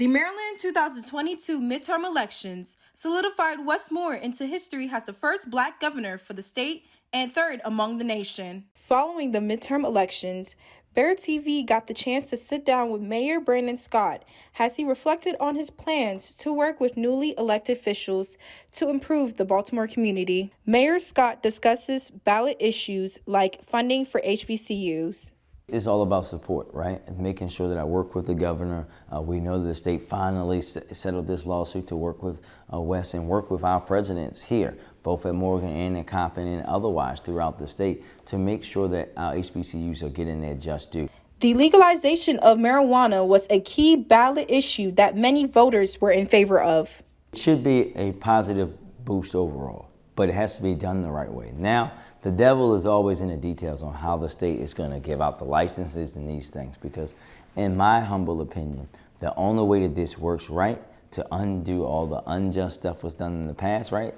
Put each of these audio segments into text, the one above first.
The Maryland 2022 midterm elections solidified Wes Moore into history as the first Black governor for the state and third among the nation. Following the midterm elections, Bear TV got the chance to sit down with Mayor Brandon Scott as he reflected on his plans to work with newly elected officials to improve the Baltimore community. Mayor Scott discusses ballot issues like funding for HBCUs. It's all about support, right? And making sure that I work with the governor. We know that the state finally settled this lawsuit to work with Wes and work with our presidents here, both at Morgan and at Coppin and otherwise throughout the state, to make sure that our HBCUs are getting their just due. The legalization of marijuana was a key ballot issue that many voters were in favor of. It should be a positive boost overall, but it has to be done the right way. Now, the devil is always in the details on how the state is going to give out the licenses and these things, because in my humble opinion, the only way that this works right, to undo all the unjust stuff was done in the past, right?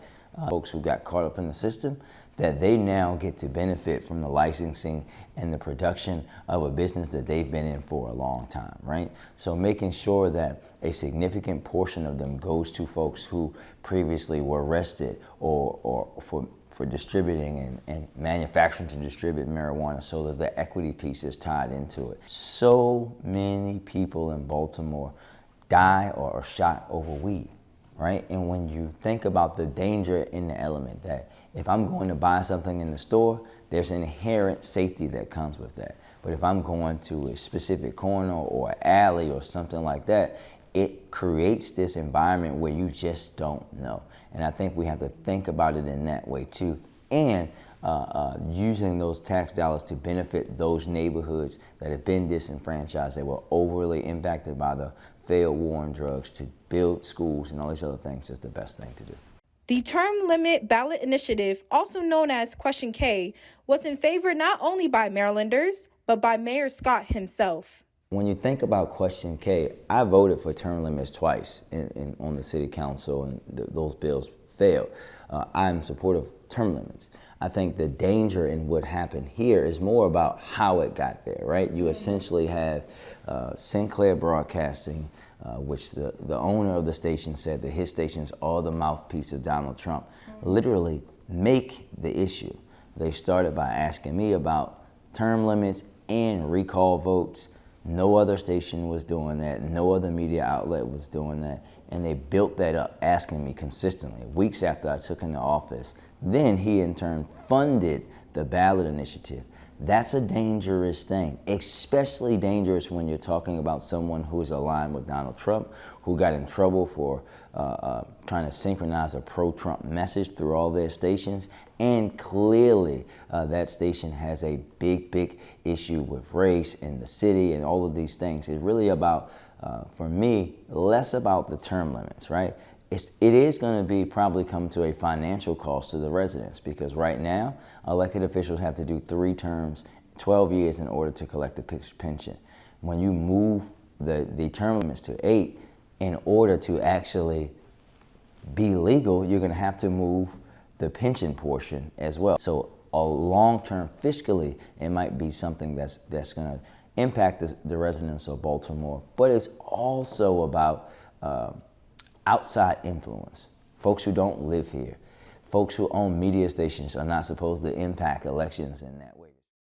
Folks who got caught up in the system, that they now get to benefit from the licensing and the production of a business that they've been in for a long time, right? So making sure that a significant portion of them goes to folks who previously were arrested or for distributing and manufacturing to distribute marijuana, so that the equity piece is tied into it. So many people in Baltimore die or are shot over weed, right? And when you think about the danger in the element, that if I'm going to buy something in the store, there's an inherent safety that comes with that. But if I'm going to a specific corner or alley or something like that, it creates this environment where you just don't know. And I think we have to think about it in that way too. And using those tax dollars to benefit those neighborhoods that have been disenfranchised, that were overly impacted by the failed war on drugs, to build schools and all these other things, is the best thing to do. The term limit ballot initiative, also known as Question K, was in favor not only by Marylanders, but by Mayor Scott himself. When you think about Question K, I voted for term limits twice on the city council, and those bills failed. I'm supportive of term limits. I think the danger in what happened here is more about how it got there, right? You essentially have Sinclair Broadcasting, which the owner of the station said that his stations are the mouthpiece of Donald Trump, literally make the issue. They started by asking me about term limits and recall votes. No other station was doing that. No other media outlet was doing that. And they built that up, asking me consistently, weeks after I took into office. Then he, in turn, funded the ballot initiative. That's a dangerous thing, especially dangerous when you're talking about someone who is aligned with Donald Trump, who got in trouble for trying to synchronize a pro-Trump message through all their stations. And clearly that station has a big issue with race in the city and all of these things. It's really about, for me, less about the term limits, right? It is going to be probably come to a financial cost to the residents, because right now elected officials have to do 3 terms, 12 years in order to collect the pension. When you move the term limits to 8, in order to actually be legal, you're going to have to move the pension portion as well. So a long-term fiscally, it might be something that's going to impact the residents of Baltimore, but it's also about outside influence. Folks who don't live here, folks who own media stations are not supposed to impact elections in that way.